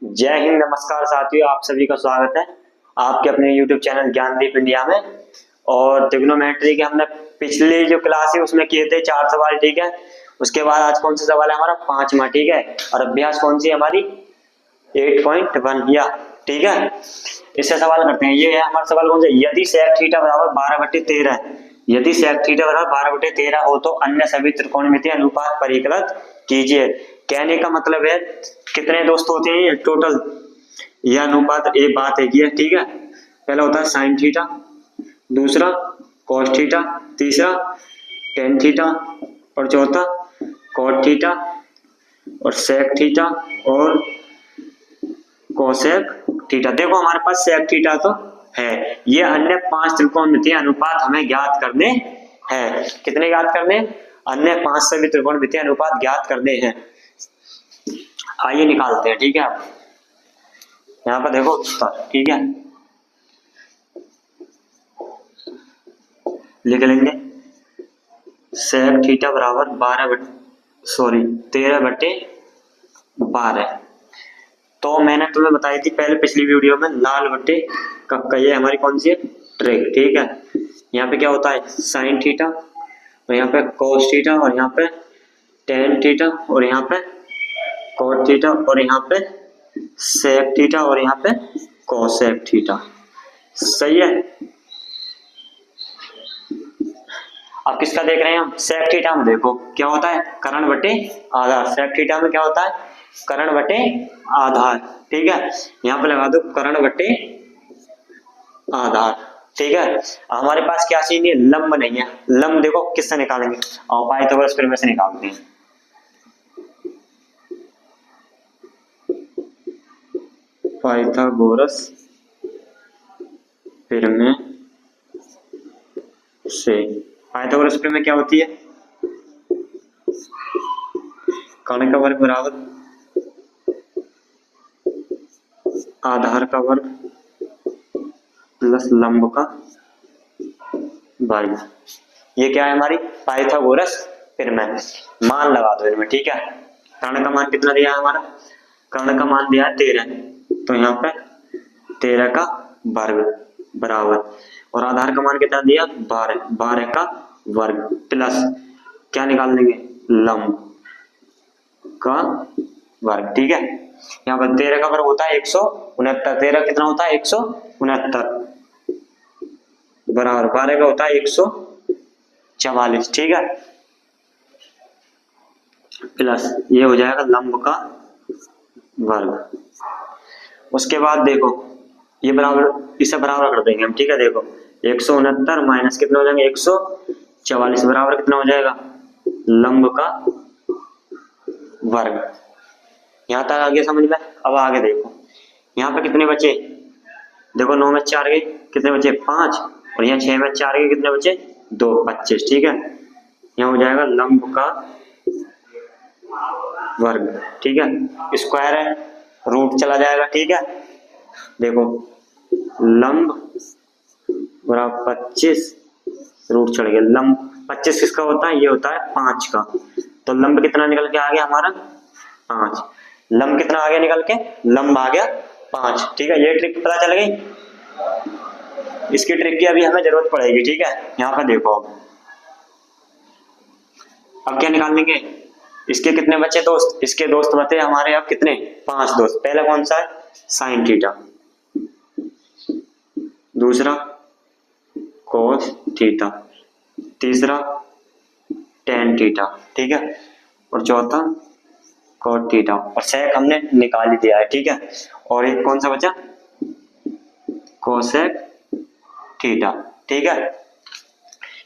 जय हिंद, नमस्कार साथियों, आप सभी का स्वागत है आपके अपने YouTube चैनल ज्ञानदीप इंडिया में। और ट्रिग्नोमेट्री के हमने पिछली जो क्लास है उसमें किए थे 4 सवाल, ठीक है। उसके बाद आज कौन सा सवाल है हमारा 5वां, ठीक है। और अभ्यास कौन सी है हमारी 8.1 या, ठीक है। इससे सवाल करते हैं। ये है हमारा सवाल कौन सा, यदि सेक थीटा बराबर 12/13, यदि सेक थीटा बराबर 12/13 हो तो अन्य सभी त्रिकोणमितीय अनुपात परिकलित कीजिए। कहने का मतलब है कितने दोस्त होते हैं टोटल, यह अनुपात एक बात है कि है, ठीक है। पहला होता है साइन थीटा, दूसरा कॉस थीटा, तीसरा टेन थीटा और चौथा कॉट थीटा और सेक थीटा और कोसेक थीटा। देखो हमारे पास सेक थीटा तो है, ये अन्य 5 त्रिकोणमितीय अनुपात हमें ज्ञात करने हैं। कितने ज्ञात करने? अन्य 5 सभी त्रिकोणमितीय अनुपात ज्ञात करने हैं। आइए निकालते हैं, ठीक है। यहाँ पर देखो उत्तर, ठीक है, लिख लेंगे। सेक थीटा बराबर 13/12। तो मैंने तुम्हें बताई थी पहले पिछली वीडियो में लाल बट्टे कक्का, ये हमारी कौन सी है ट्रिक, ठीक है। यहाँ पे क्या होता है साइन थीटा और यहाँ पे कोस थीटा और यहाँ पे टेन थीटा और यहाँ पे कॉट थीटा और यहाँ पे सेक थीटा और यहाँ पे कोसेक थीटा, सही है। अब किसका देख रहे हैं हम, सेक थीटा में देखो क्या होता है कर्ण बटे आधार। सेक थीटा में क्या होता है कर्ण बटे आधार, ठीक है। यहाँ पे लगा दो कर्ण बटे आधार, ठीक है। हमारे पास क्या सीन है, लंब नहीं है। लंब देखो किससे निकालेंगे, और पाइथागोरस प्रमेय से निकालते हैं। पाइथागोरस प्रमेय से, पाइथागोरस प्रमेय क्या होती है, कर्ण का वर्ग बराबर आधार का वर्ग प्लस लंब का वर्ग। ये क्या है हमारी पाइथागोरस प्रमेय। मान लगा दो इनमें, ठीक है। कर्ण का मान कितना दिया है हमारा, कर्ण का मान दिया है 13, तो यहाँ पे 13 का वर्ग बराबर, और आधार का मान कितना दिया 12 का वर्ग प्लस क्या निकाल देंगे लंब का वर्ग, ठीक है। यहाँ पर 13 का वर्ग होता है 169, 13 कितना होता है 169 बराबर 12 का होता है 144, ठीक है, प्लस ये हो जाएगा लंब का वर्ग। उसके बाद देखो ये बराबर, इसे बराबर कर देंगे हम, ठीक है। देखो 169 माइनस कितना हो जाएंगे 144 बराबर कितना हो जाएगा लंब का वर्ग। यहां तक आगे समझ में। अब आगे देखो यहाँ पे कितने बचे, देखो 9 में 4 गए कितने बचे 5, और यहाँ 6 में 4 गए कितने बचे 2, 25, ठीक है। यहाँ हो जाएगा लंब का वर्ग, ठीक है। स्क्वायर है रूट चला जाएगा, ठीक है। देखो लंब बराबर 25 रूट चढ़ गया, लंब 25 किसका होता है, ये होता है 5 का। तो लंब कितना निकल के आ गया हमारा 5। लंब कितना आ गया निकल के, लंब आ गया 5, ठीक है। ये ट्रिक पता चल गई। इसकी ट्रिक की अभी हमें जरूरत पड़ेगी, ठीक है। यहाँ पर देखो अब क्या निकाल लेंगे, इसके कितने बचे दोस्त, इसके दोस्त बचे हमारे अब कितने 5 दोस्त। पहला कौन सा है साइन थीटा, दूसरा कोस थीटा, तीसरा टेन थीटा, ठीक है, और चौथा कॉट थीटा, और सेक हमने निकाल ही दिया है, ठीक है। और एक कौन सा बचा कोसेक थीटा, ठीक है।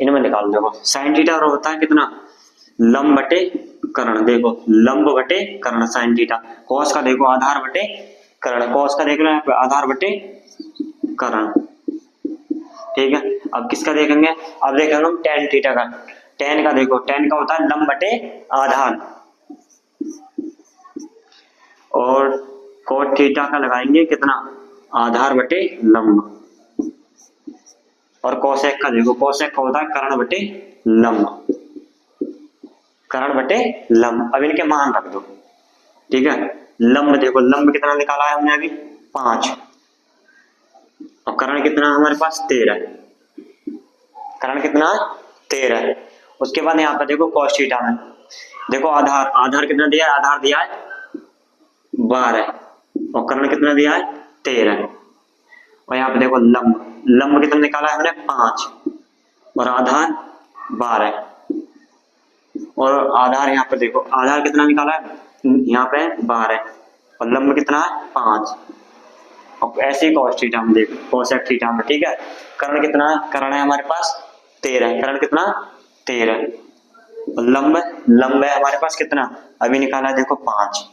इनमें निकाल दो। साइन थीटा और होता है कितना लंब बटे कर्ण, देखो लंब बटे कर्ण साइन थीटा। कॉस का देखो आधार बटे कर्ण, कॉस का देख लो यहाँ पे आधार बटे कर्ण, ठीक है। अब किसका देखेंगे, अब देखेंगे हम टेन थीटा का। टेन का देखो, टेन का होता है लंब बटे आधार, और कोट थीटा का लगाएंगे कितना आधार बटे लंब, और कोसेक का देखो, कोसेक का होता है कर्ण बटे लंब, कर्ण बटे लंब। अब इनके मान रख दो, ठीक है। लंब देखो, लंब कितना निकाला है हमने अभी 5, और कर्ण कितना है हमारे पास 13, कर्ण कितना है 13। उसके बाद यहाँ पर देखो cos थीटा में देखो आधार, आधार कितना दिया है, आधार दिया है 12, और कर्ण कितना दिया है 13, और यहाँ पे देखो लंब, लंब कितना निकाला है हमने 5, और आधार 12, और आधार यहाँ पे देखो, आधार कितना निकाला है यहाँ पे 12, और लंब कितना है 5, और ऐसे ही cos थीटा में देखो, cosec थीटा में, ठीक है। कर्ण कितना है, कर्ण है हमारे पास 13, कर्ण कितना 13, और लंब, लंब है हमारे पास कितना अभी निकाला है देखो 5।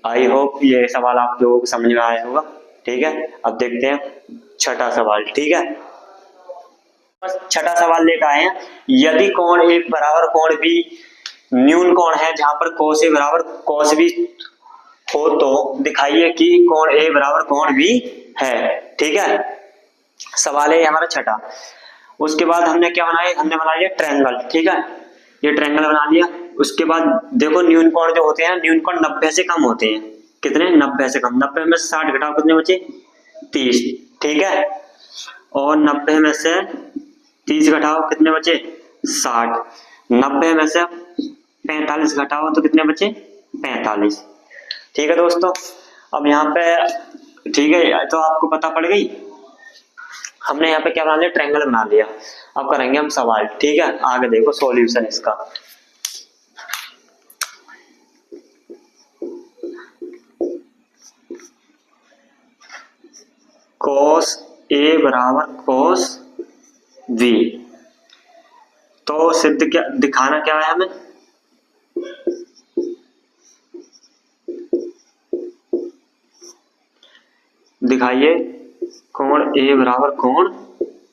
आई होप ये सवाल आप लोगों को समझ में आया होगा, ठीक है। अब देखते हैं छठा सवाल, ठीक है। छठा सवाल लेकर आए हैं, यदि कोण ए बराबर कोण बी न्यून कोण है जहां पर cos ए बराबर cos बी हो तो दिखाइए कि कोण ए बराबर कोण बी है, ठीक है। सवाल है हमारा छठा। उसके बाद हमने क्या बनाया, हमने बना लिया ट्रायंगल, ठीक है, ये ट्रायंगल बना लिया। उसके बाद देखो न्यून कोण जो होते हैं, न्यून कोण 90 से कम होते हैं, कितने 90 से कम, 90 में से 60 घटाओ कितने बचे 30, ठीक है, और 90 में से 30 घटाओ कितने बचे 60, 90 में से 45 घटाओ तो कितने बचे 45, ठीक है दोस्तों। अब यहाँ पे ठीक है, तो आपको पता पड़ गई, हमने यहाँ पे क्या बना लिया ट्रायंगल बना लिया। अब करेंगे हम सवाल, ठीक है, आगे देखो सॉल्यूशन इसका। cos ए बराबर cos v, तो सिद्ध क्या दिखाना क्या है हमें, दिखाइए कोण ए बराबर कोण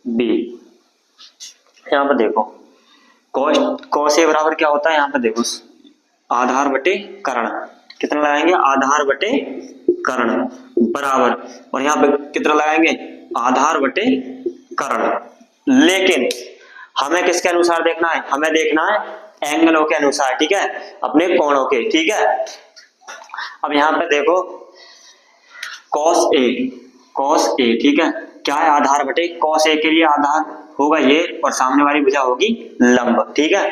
बी। यहाँ पर देखो cos ए बराबर क्या होता है, यहाँ पर देखो आधार बटे कर्ण, कितना लगाएंगे आधार बटे कर्ण बराबर, और यहाँ पे कितना लगाएंगे आधार बटे कर्ण। लेकिन हमें किसके अनुसार देखना है, हमें देखना है एंगलों के अनुसार, ठीक है, अपने कोणों के, ठीक है। अब यहाँ पे देखो cos ए, ठीक है, क्या है आधार बटे cos ए के लिए आधार होगा ये, और सामने वाली भुजा होगी लंब, ठीक है,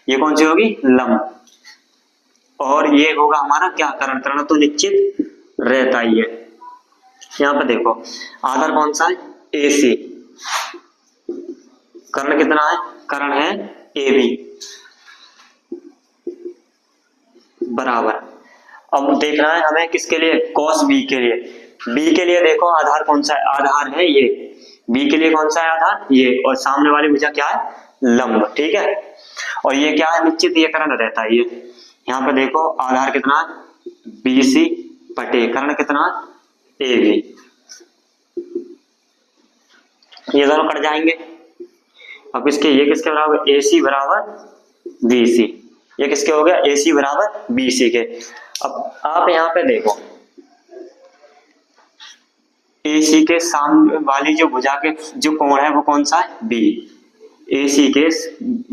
ये कौन सी होगी लंब, और ये होगा हमारा क्या कर्ण, कर्ण तो निश्चित रहता ही है। यहाँ पे देखो आधार कौन सा है AC, कर्ण कितना है, कर्ण है AB बराबर। अब देखना है हमें किसके लिए cos B के लिए, B के लिए देखो आधार कौन सा है, आधार है ये, B के लिए कौन सा है आधार ये, और सामने वाली भुजा क्या है लंब, ठीक है, और ये क्या है निश्चित ये कर्ण रहता है ये। यहाँ पे देखो आधार कितना BC बटे कर्ण कितना AB, ये दोनों कट जाएंगे। अब इसके ये किसके बराबर AC बराबर BC, ये किसके हो गया AC बराबर BC के। अब आप यहाँ पे देखो AC के सामने वाली जो भुजा के जो कोण है वो कौन सा है B, AC के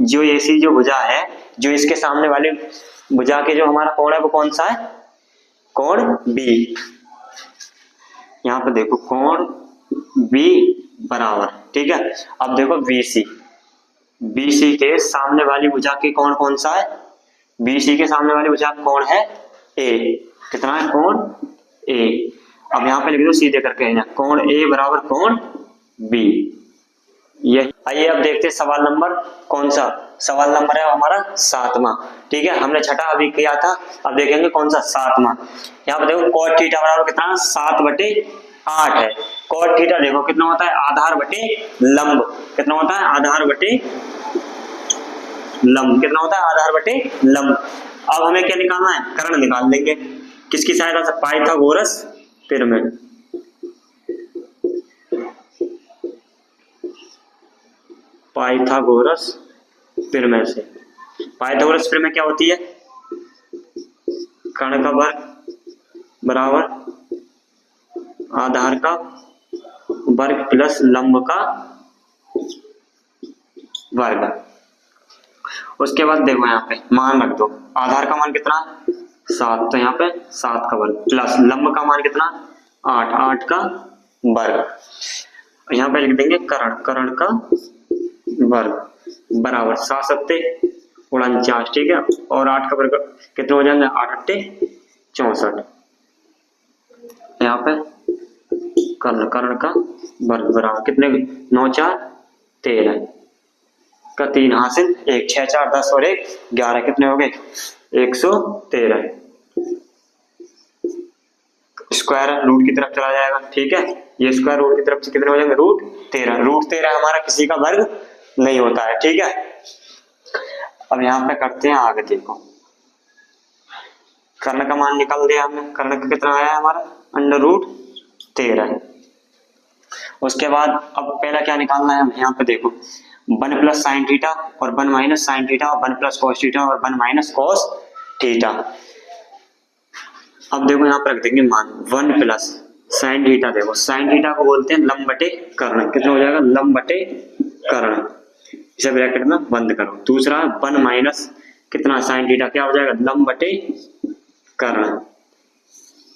जो AC जो भुजा है, जो इसके सामने वाले भुजा के जो हमारा कोण है वो कौन सा है कोण B। यहाँ पे देखो कोण B बराबर, ठीक है। अब देखो BC के सामने वाली भुजा के कोण कौन सा है, BC के सामने वाली भुजा का कोण है A, कितना है कोण A। अब यहाँ पे लिख दो सीधे करके है ना, कोण A बराबर कोण B। ये आइए अब देखते हैं सवाल नंबर कौन सा, सवाल नंबर है हमारा 7वां, ठीक है, हमने छठा अभी किया था, अब देखेंगे कौन सा 7वां। यहाँ पे देखो cos थीटा बराबर कितना 7/8 है, cos थीटा देखो कितना होता है आधार बटे लंब, कितना होता है आधार बटे लंब, कितना होता है आधार बटे लंब। अब हमें क्या निकालना है कर्ण निकाल लेंगे, किसकी सहायता से पाइथागोरस पिरामिड, पाइथागोरस पिरामिड से। पाइथागोरस पिरामिड क्या होती है, कर्ण का वर्ग बराबर आधार का वर्ग प्लस लंब का वर्ग, उसके बाद देखो यहाँ पे मान रख दो, आधार का मान कितना 7, तो यहाँ पे 7 का वर्ग प्लस लंब का मान कितना 8, 8 का वर्ग, यहाँ पे लिख देंगे कर्ण, कर्ण का वर्ग बराबर 7 सत्ते 49, ठीक है, और 8 का वर्ग कितने हो जाएंगे 8 अट्ठे 64, यहाँ पे कर्ण, कर्ण का वर्ग बराबर कितने 9 4 13 का 3 हासिल 1, 6 4 10 और 1 11, कितने हो गए 113, स्क्वायर रूट की तरफ चला जाएगा, ठीक है, ये स्क्वायर रूट की तरफ से कितने हो जाएंगे रूट 13, रूट 13 हमारा किसी का वर्ग नहीं होता है, ठीक है। अब यहाँ पे करते हैं आगे, देखो कर्ण का मान निकाल दिया हमने, कर्ण का कितना आया हमारा अंडर रूट 13, उसके बाद अब पहला क्या निकालना है, यहाँ पे देखो 1 प्लस साइन थीटा और 1 माइनस साइन थीटा और 1 प्लस कॉस थीटा और 1 माइनस कॉस थीटा। अब देखो यहाँ पर रख देंगे मान 1 प्लस साइन थीटा, देखो साइन थीटा को बोलते हैं लंब बटे कर्ण, कितना हो जाएगा लंब बटे कर्ण, इसे ब्रैकेट में बंद करो। दूसरा 1 माइनस कितना साइन थीटा, क्या हो जाएगा लंब बटे कर्ण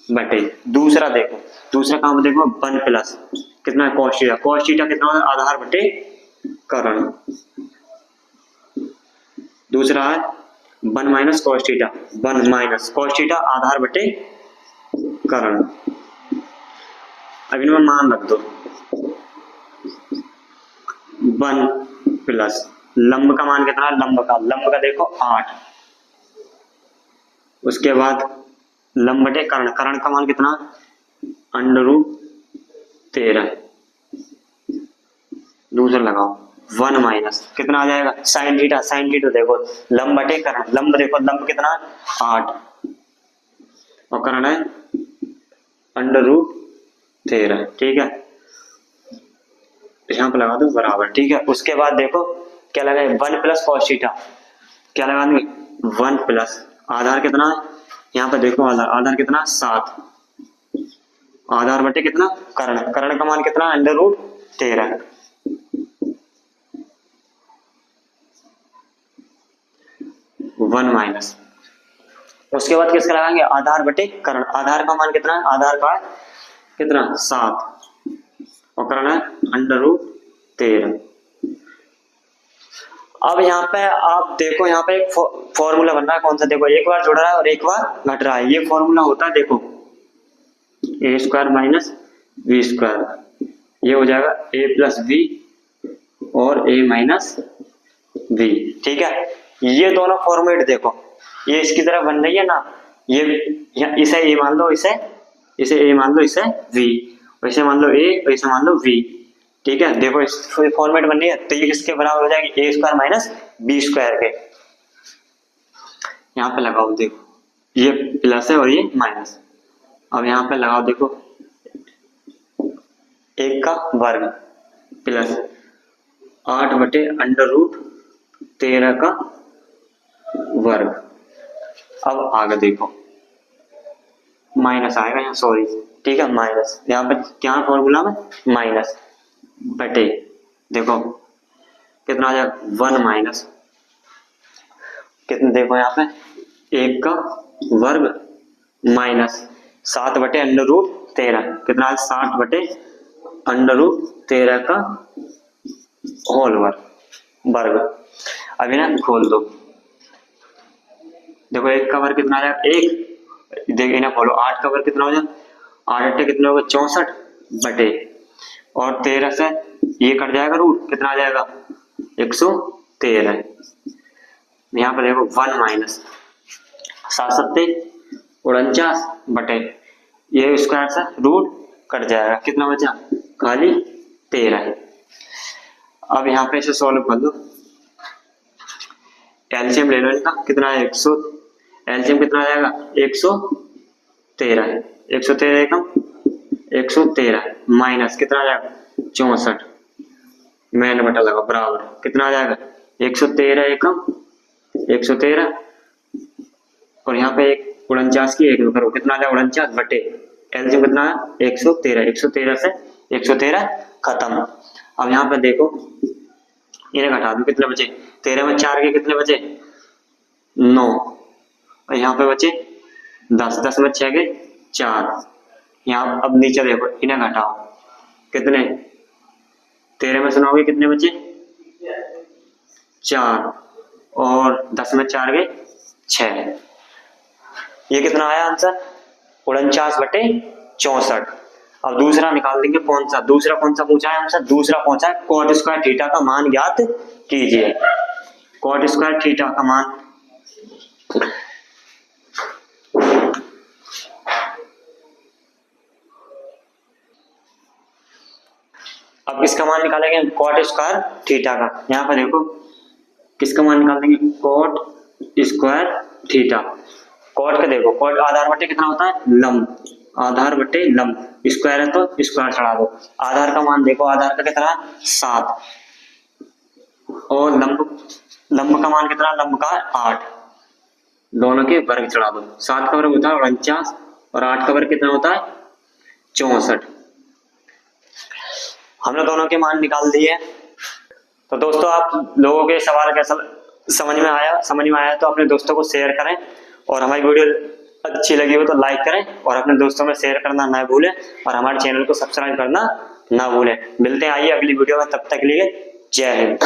बटे, दूसरा देखो दूसरा काम देखो 1 प्लस कितना कॉस थीटा, कॉस थीटा कितना है आधार बटे कर्ण, दूसरा है 1 minus cos theta, 1 minus cos theta आधार बटे कर्ण। अब इनमें मान रख दो 1 प्लस लंब का मान कितना है, लंब का देखो 8, उसके बाद लंब बटे कर्ण, कर्ण का मान कितना अंडर रूट 13, दूसरा लगाओ 1 माइनस कितना आ जाएगा साइन थीटा, साइन थीटा देखो लंब बटे कर्ण, लंब देखो लंब कितना 8 और कर्ण है अंडर रूट 13, ठीक है, यहाँ पे लगा दो बराबर, ठीक है। उसके बाद देखो क्या लगाए 1 प्लस कॉस थीटा, क्या लगा देंगे 1 प्लस आधार कितना है, यहाँ पे देखो आधार कितना 7, आधार बटे कितना कर्ण, कर्ण का मान कितना अंडर रूट 13, 1 माइनस, उसके बाद किसका लगाएंगे आधार बटे कर्ण, आधार का मान कितना है, आधार का कितना 7 और कर्ण है अंडर रूट 13। अब यहाँ पे आप देखो यहाँ पे एक फॉर्मूला बन रहा है, कौन सा देखो एक बार जुड़ रहा है और एक बार घट रहा है, ये फॉर्मूला होता है देखो ए स्क्वायर माइनस बी स्क्वायर, ये हो जाएगा ए प्लस बी और ए माइनस बी, ठीक है। ये दोनों फॉर्मेट देखो ये इसकी तरह बन रही है ना, ये इसे ए मान लो, इसे ए मान लो, इसे v, वैसे मान लो a वैसे मान लो v, ठीक है। देखो इस फॉर्मेट बन रही है तो ये किसके बराबर हो जाएगी ए स्क्वायर माइनस बी स्क्वायर के, यहाँ पे लगाओ देखो ये प्लस है और ये माइनस, अब यहाँ पे लगाओ देखो 1 का वर्ग प्लस 8 बटे अंडर रूट 13 का वर्ग, अब आगे देखो माइनस आएगा यहाँ, सॉरी ठीक है माइनस, यहाँ पे क्या फॉर्मूला में माइनस बटे देखो कितना आ जाएगा 1 माइनस कितना देखो यहाँ पे 1 का वर्ग माइनस 7 बटे अंडर रूट 13, कितना है 7 बटे अंडर रूट 13 का होल वर्ग। अभी ना खोल दो देखो 1 का वर्ग कितना आ जाएगा 1, देखिए ना खोलो 8 का वर्ग कितना हो जाएगा 8 अट्ठे कितना होगा 64 बटे और 13 से ये कट जाएगा रूट कितना आ जाएगा 113, यहाँ पर देखो 1 माइनस 7 सत्ते 49 बटे ये स्क्वायर से रूट कट जाएगा, कितना बचा खाली 13। अब यहाँ पे इसे सॉल्व कर दो, एलसीएम ले लो इनका, कितना है 100, एलसीएम कितना आ जाएगा 113, 113 एकम 113 माइनस कितना आ जाएगा 64, मैंने बटा लगा बराबर कितना आ जाएगा 113 एकम 113 और यहाँ पे 49 की 1 करो कितना आ जाएगा 49 बटे एलसीएम कितना है 113, 113 से 113 खत्म। अब यहाँ पे देखो इन्हें घटा दो, कितने बचे? 13 में 4 के कितने बचे? 9। और यहाँ पे बचे 10, 10 में 6 के 4। यहाँ अब नीचे देखो, इन्हें घटाओ, कितने? 13 में से 9 के कितने बचे? 4 और 10 में 4 के 6। ये कितना आया आंसर? 49/64। अब दूसरा निकाल देंगे, कौन सा? दूसरा कौन सा पूछा है हमसे? दूसरा पूछा है cot स्क्वायर थीटा का मान ज्ञात कीजिए। cot स्क्वायर थीटा का मान अब किसका मान निकालेंगे? cot स्क्वायर थीटा का। यहाँ पर देखो किसका मान निकाल देंगे? cot square theta. cot का देखो, cot आधार बटे कितना होता है? लंब, आधार बटे लंब, स्क्वायर है तो स्क्वायर चढ़ा दो। आधार का मान देखो, आधार का कितना है? 7 और लंब का मान कितना? लंब का 8। दोनों के वर्ग चढ़ा दो। 7 का वर्ग होता है 49 और 8 का वर्ग कितना होता है? 64। हमने दोनों के मान निकाल दिए। तो दोस्तों आप लोगों के सवाल कैसा समझ में आया तो अपने दोस्तों को शेयर करें, और हमारी वीडियो अच्छी लगी हो तो लाइक करें और अपने दोस्तों में शेयर करना ना भूलें, और हमारे चैनल को सब्सक्राइब करना ना भूलें। मिलते हैं आइए अगली वीडियो में, तब तक के लिए जय हिंद।